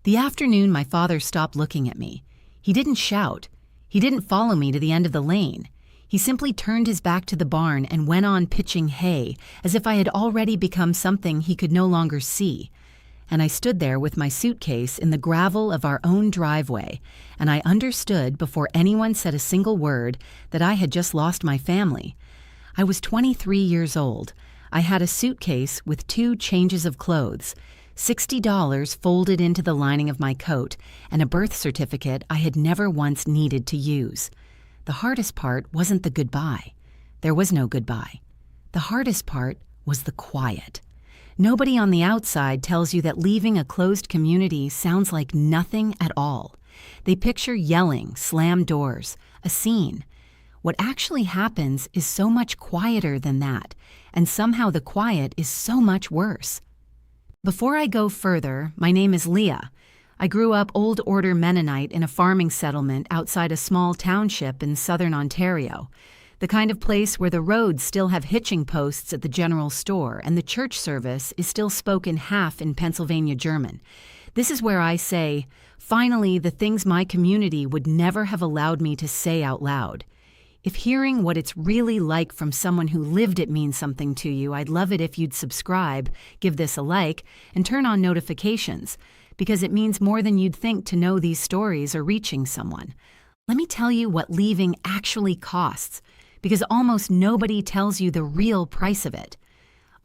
The afternoon my father stopped looking at me. He didn't shout. He didn't follow me to the end of the lane. He simply turned his back to the barn and went on pitching hay, as if I had already become something he could no longer see. And I stood there with my suitcase in the gravel of our own driveway, and I understood before anyone said a single word that I had just lost my family. I was 23 years old. I had a suitcase with 2 changes of clothes, $60 folded into the lining of my coat, and a birth certificate I had never once needed to use. The hardest part wasn't the goodbye. There was no goodbye. The hardest part was the quiet. Nobody on the outside tells you that leaving a closed community sounds like nothing at all. They picture yelling, slammed doors, a scene. What actually happens is so much quieter than that, and somehow the quiet is so much worse. Before I go further, my name is Leah. I grew up Old Order Mennonite in a farming settlement outside a small township in southern Ontario, the kind of place where the roads still have hitching posts at the general store and the church service is still spoken half in Pennsylvania German. This is where I say, finally, the things my community would never have allowed me to say out loud. If hearing what it's really like from someone who lived it means something to you, I'd love it if you'd subscribe, give this a like, and turn on notifications, because it means more than you'd think to know these stories are reaching someone. Let me tell you what leaving actually costs, because almost nobody tells you the real price of it.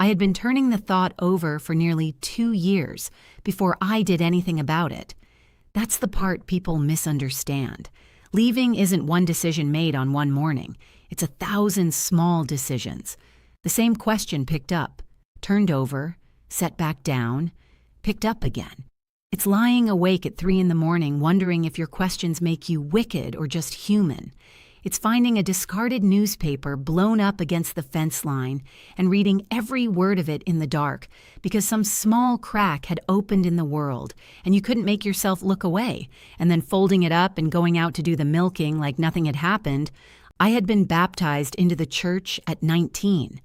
I had been turning the thought over for nearly 2 years before I did anything about it. That's the part people misunderstand. Leaving isn't one decision made on one morning. It's 1,000 small decisions. The same question picked up, turned over, set back down, picked up again. It's lying awake at 3 a.m. wondering if your questions make you wicked or just human. It's finding a discarded newspaper blown up against the fence line and reading every word of it in the dark because some small crack had opened in the world and you couldn't make yourself look away, and then folding it up and going out to do the milking like nothing had happened. I had been baptized into the church at 19.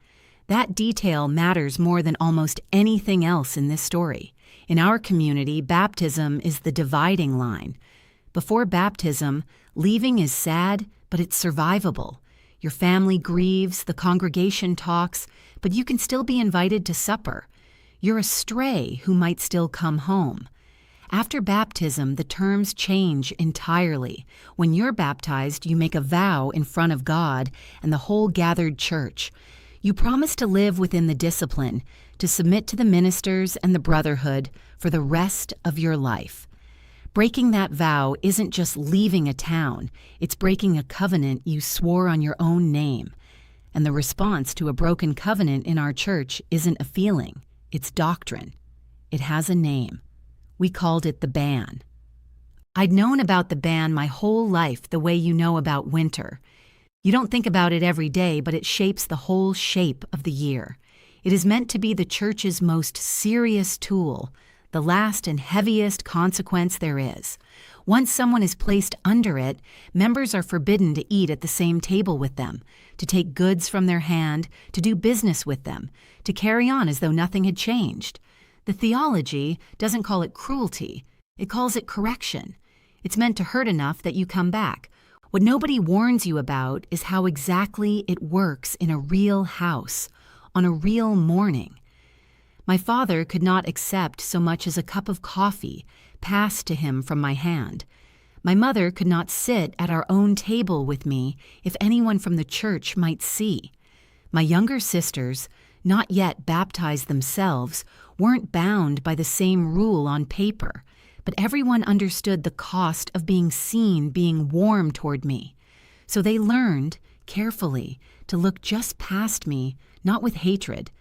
That detail matters more than almost anything else in this story. In our community, baptism is the dividing line. Before baptism, leaving is sad, but it's survivable. Your family grieves, the congregation talks, but you can still be invited to supper. You're a stray who might still come home. After baptism, the terms change entirely. When you're baptized, you make a vow in front of God and the whole gathered church. You promise to live within the discipline, to submit to the ministers and the brotherhood for the rest of your life. Breaking that vow isn't just leaving a town, it's breaking a covenant you swore on your own name. And the response to a broken covenant in our church isn't a feeling, it's doctrine. It has a name. We called it the ban. I'd known about the ban my whole life the way you know about winter. You don't think about it every day, but it shapes the whole shape of the year. It is meant to be the church's most serious tool, the last and heaviest consequence there is. Once someone is placed under it, members are forbidden to eat at the same table with them, to take goods from their hand, to do business with them, to carry on as though nothing had changed. The theology doesn't call it cruelty, it calls it correction. It's meant to hurt enough that you come back. What nobody warns you about is how exactly it works in a real house, on a real morning. My father could not accept so much as a cup of coffee passed to him from my hand. My mother could not sit at our own table with me if anyone from the church might see. My younger sisters, not yet baptized themselves, weren't bound by the same rule on paper, but everyone understood the cost of being seen being warm toward me. So they learned, carefully, to look just past me, not with hatred,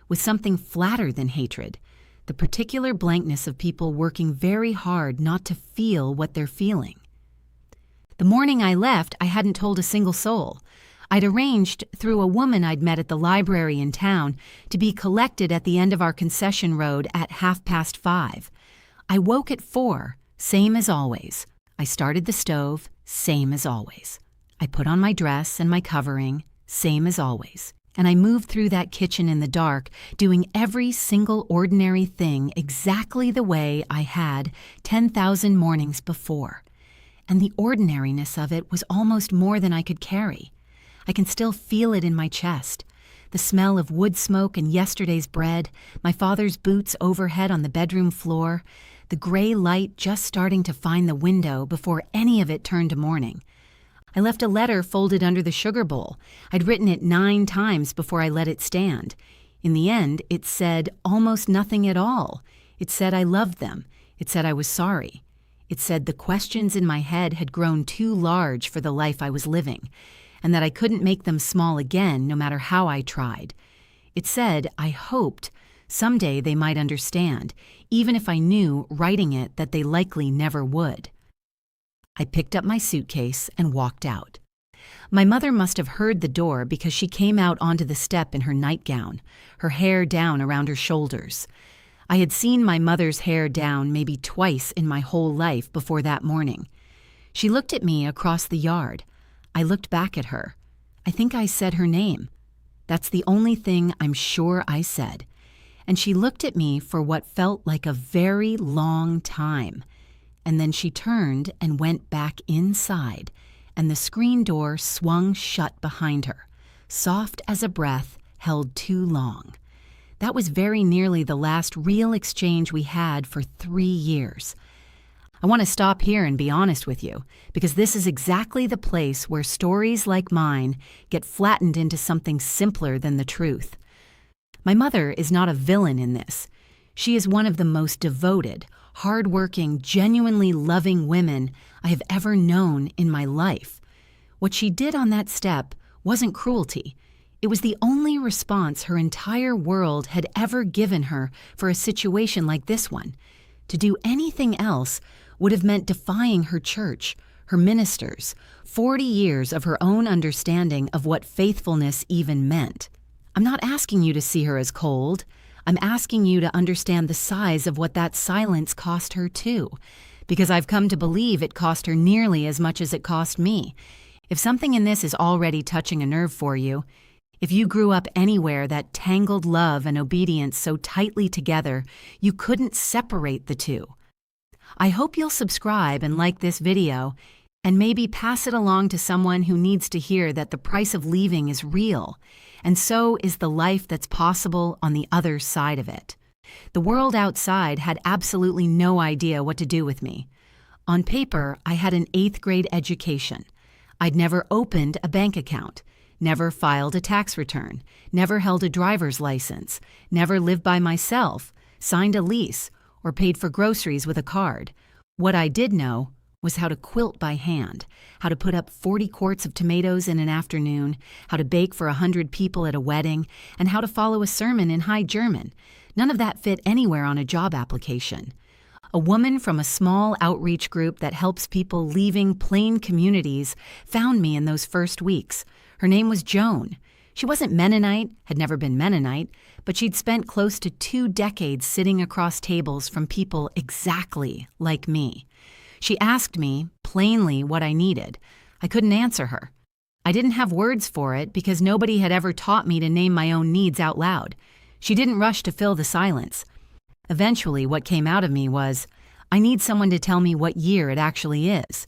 with something flatter than hatred, the particular blankness of people working very hard not to feel what they're feeling. The morning I left, I hadn't told a single soul. I'd arranged, through a woman I'd met at the library in town, to be collected at the end of our concession road at 5:30. I woke at 4, same as always. I started the stove, same as always. I put on my dress and my covering, same as always. and I moved through that kitchen in the dark, doing every single ordinary thing exactly the way I had 10,000 mornings before. And the ordinariness of it was almost more than I could carry. I can still feel it in my chest. The smell of wood smoke and yesterday's bread, my father's boots overhead on the bedroom floor, the gray light just starting to find the window before any of it turned to morning. I left a letter folded under the sugar bowl. I'd written it 9 times before I let it stand. In the end, it said almost nothing at all. It said I loved them. It said I was sorry. It said the questions in my head had grown too large for the life I was living, and that I couldn't make them small again no matter how I tried. It said I hoped someday they might understand, even if I knew, writing it, that they likely never would. I picked up my suitcase and walked out. My mother must have heard the door because she came out onto the step in her nightgown, her hair down around her shoulders. I had seen my mother's hair down maybe twice in my whole life before that morning. She looked at me across the yard. I looked back at her. I think I said her name. That's the only thing I'm sure I said. And she looked at me for what felt like a very long time. And then she turned and went back inside, and the screen door swung shut behind her, soft as a breath held too long. That was very nearly the last real exchange we had for 3 years. I want to stop here and be honest with you, because this is exactly the place where stories like mine get flattened into something simpler than the truth. My mother is not a villain in this. She is one of the most devoted, hard-working, genuinely loving women I have ever known in my life. What she did on that step wasn't cruelty. It was the only response her entire world had ever given her for a situation like this one. To do anything else would have meant defying her church, her ministers, 40 years of her own understanding of what faithfulness even meant. I'm not asking you to see her as cold. I'm asking you to understand the size of what that silence cost her too, because I've come to believe it cost her nearly as much as it cost me. If something in this is already touching a nerve for you, if you grew up anywhere that tangled love and obedience so tightly together you couldn't separate the two, I hope you'll subscribe and like this video, and maybe pass it along to someone who needs to hear that the price of leaving is real, and so is the life that's possible on the other side of it. The world outside had absolutely no idea what to do with me. On paper, I had an 8th grade education. I'd never opened a bank account, never filed a tax return, never held a driver's license, never lived by myself, signed a lease, or paid for groceries with a card. What I did know was how to quilt by hand, how to put up 40 quarts of tomatoes in an afternoon, how to bake for 100 people at a wedding, and how to follow a sermon in High German. None of that fit anywhere on a job application. A woman from a small outreach group that helps people leaving plain communities found me in those first weeks. Her name was Joan. She wasn't Mennonite, had never been Mennonite, but she'd spent close to 2 decades sitting across tables from people exactly like me. She asked me, plainly, what I needed. I couldn't answer her. I didn't have words for it because nobody had ever taught me to name my own needs out loud. She didn't rush to fill the silence. Eventually, what came out of me was, I need someone to tell me what year it actually is.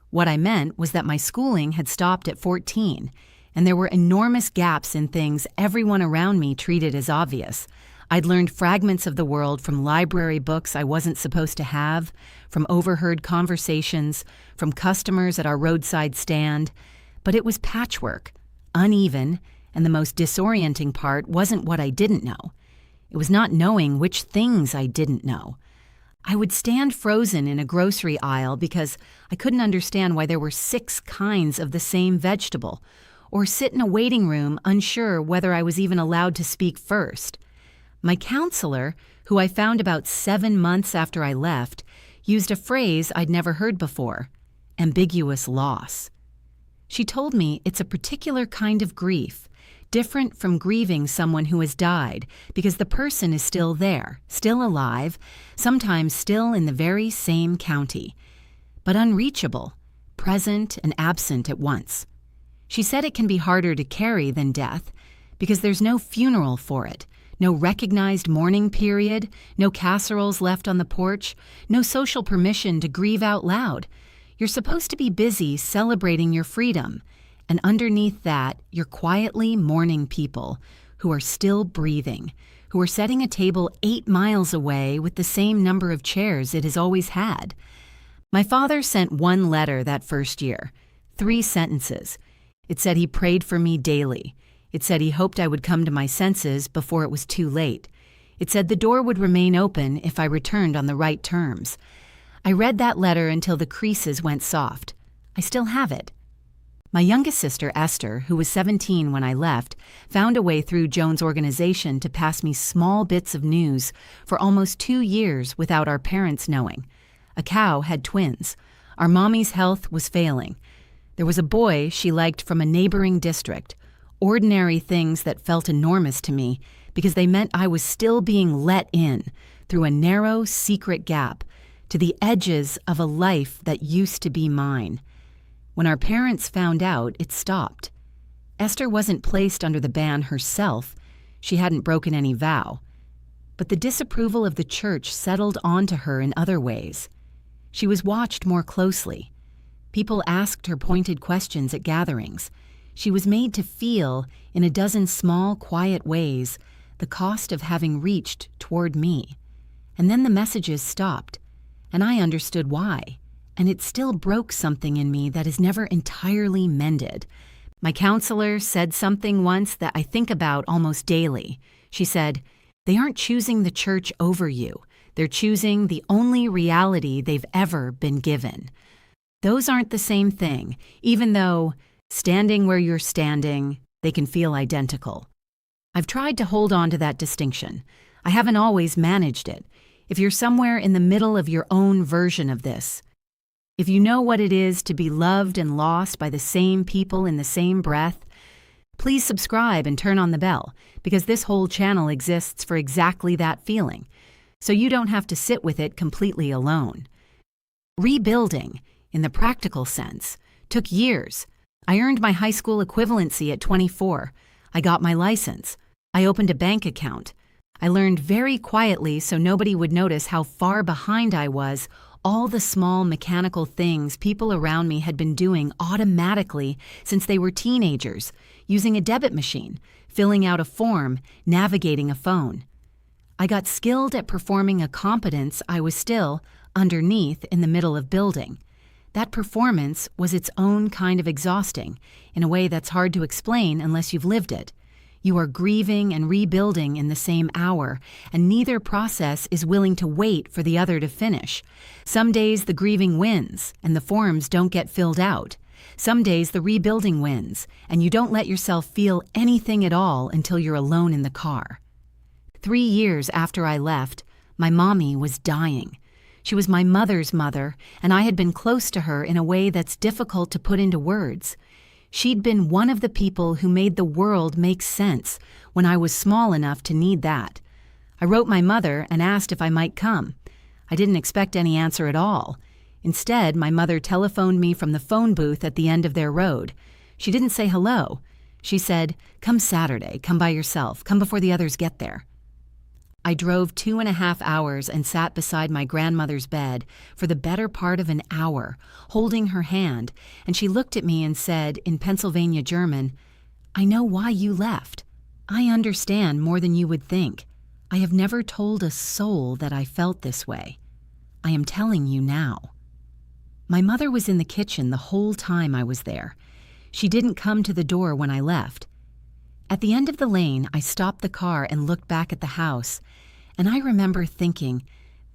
What I meant was that my schooling had stopped at 14, and there were enormous gaps in things everyone around me treated as obvious. I'd learned fragments of the world from library books I wasn't supposed to have, from overheard conversations, from customers at our roadside stand, but it was patchwork, uneven, and the most disorienting part wasn't what I didn't know. It was not knowing which things I didn't know. I would stand frozen in a grocery aisle because I couldn't understand why there were 6 kinds of the same vegetable, or sit in a waiting room unsure whether I was even allowed to speak first. My counselor, who I found about 7 months after I left, used a phrase I'd never heard before, ambiguous loss. She told me it's a particular kind of grief, different from grieving someone who has died, because the person is still there, still alive, sometimes still in the very same county, but unreachable, present and absent at once. She said it can be harder to carry than death, because there's no funeral for it, no recognized mourning period, no casseroles left on the porch, no social permission to grieve out loud. You're supposed to be busy celebrating your freedom, and underneath that, you're quietly mourning people who are still breathing, who are setting a table 8 miles away with the same number of chairs it has always had. My father sent one letter that first year, 3 sentences. It said he prayed for me daily. It said he hoped I would come to my senses before it was too late. It said the door would remain open if I returned on the right terms. I read that letter until the creases went soft. I still have it. My youngest sister, Esther, who was 17 when I left, found a way through Joan's organization to pass me small bits of news for almost 2 years without our parents knowing. A cow had twins. Our mommy's health was failing. There was a boy she liked from a neighboring district. Ordinary things that felt enormous to me because they meant I was still being let in through a narrow, secret gap to the edges of a life that used to be mine. When our parents found out, it stopped. Esther wasn't placed under the ban herself. She hadn't broken any vow. But the disapproval of the church settled onto her in other ways. She was watched more closely. People asked her pointed questions at gatherings. She was made to feel, in a dozen small, quiet ways, the cost of having reached toward me. And then the messages stopped, and I understood why. And it still broke something in me that is never entirely mended. My counselor said something once that I think about almost daily. She said, "They aren't choosing the church over you. They're choosing the only reality they've ever been given." Those aren't the same thing, even though, standing where you're standing, they can feel identical. I've tried to hold on to that distinction. I haven't always managed it. If you're somewhere in the middle of your own version of this, if you know what it is to be loved and lost by the same people in the same breath, please subscribe and turn on the bell, because this whole channel exists for exactly that feeling, so you don't have to sit with it completely alone. Rebuilding, in the practical sense, took years. I earned my high school equivalency at 24. I got my license. I opened a bank account. I learned very quietly so nobody would notice how far behind I was all the small mechanical things people around me had been doing automatically since they were teenagers, using a debit machine, filling out a form, navigating a phone. I got skilled at performing a competence I was still, underneath, in the middle of building. That performance was its own kind of exhausting, in a way that's hard to explain unless you've lived it. You are grieving and rebuilding in the same hour, and neither process is willing to wait for the other to finish. Some days the grieving wins, and the forms don't get filled out. Some days the rebuilding wins, and you don't let yourself feel anything at all until you're alone in the car. 3 years after I left, my mommy was dying. She was my mother's mother, and I had been close to her in a way that's difficult to put into words. She'd been one of the people who made the world make sense when I was small enough to need that. I wrote my mother and asked if I might come. I didn't expect any answer at all. Instead, my mother telephoned me from the phone booth at the end of their road. She didn't say hello. She said, "Come Saturday, come by yourself, come before the others get there." I drove 2.5 hours and sat beside my grandmother's bed for the better part of an hour, holding her hand, and she looked at me and said, in Pennsylvania German, "I know why you left. I understand more than you would think. I have never told a soul that I felt this way. I am telling you now." My mother was in the kitchen the whole time I was there. She didn't come to the door when I left. At the end of the lane, I stopped the car and looked back at the house, and I remember thinking,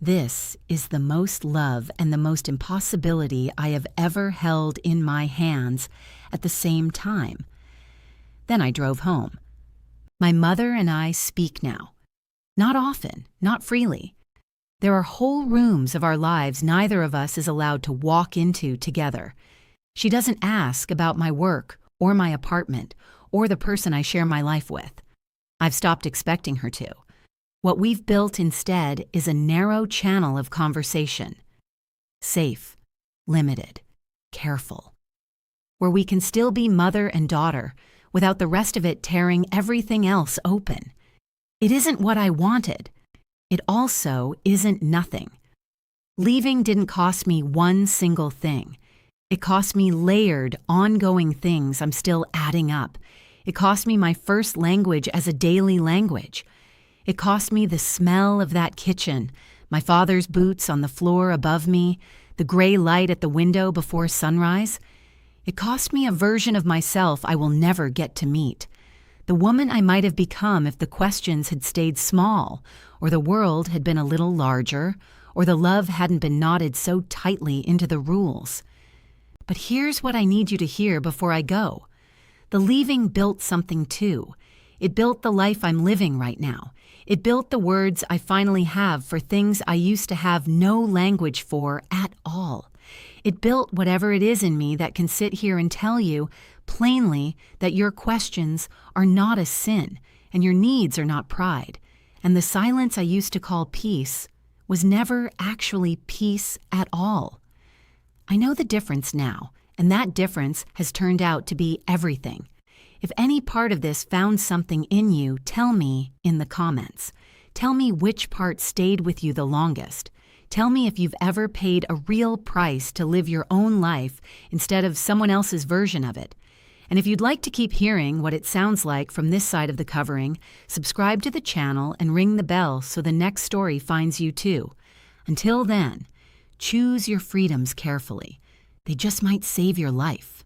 this is the most love and the most impossibility I have ever held in my hands at the same time. Then I drove home. My mother and I speak now. Not often, not freely. There are whole rooms of our lives neither of us is allowed to walk into together. She doesn't ask about my work or my apartment or the person I share my life with. I've stopped expecting her to. What we've built instead is a narrow channel of conversation. Safe, limited, careful. Where we can still be mother and daughter, without the rest of it tearing everything else open. It isn't what I wanted. It also isn't nothing. Leaving didn't cost me one single thing. It cost me layered, ongoing things I'm still adding up. It cost me my first language as a daily language. It cost me the smell of that kitchen, my father's boots on the floor above me, the gray light at the window before sunrise. It cost me a version of myself I will never get to meet. The woman I might have become if the questions had stayed small, or the world had been a little larger, or the love hadn't been knotted so tightly into the rules. But here's what I need you to hear before I go. The leaving built something too. It built the life I'm living right now. It built the words I finally have for things I used to have no language for at all. It built whatever it is in me that can sit here and tell you plainly that your questions are not a sin and your needs are not pride. And the silence I used to call peace was never actually peace at all. I know the difference now, and that difference has turned out to be everything. If any part of this found something in you, tell me in the comments. Tell me which part stayed with you the longest. Tell me if you've ever paid a real price to live your own life instead of someone else's version of it. And if you'd like to keep hearing what it sounds like from this side of the covering, subscribe to the channel and ring the bell so the next story finds you too. Until then, choose your freedoms carefully. They just might save your life.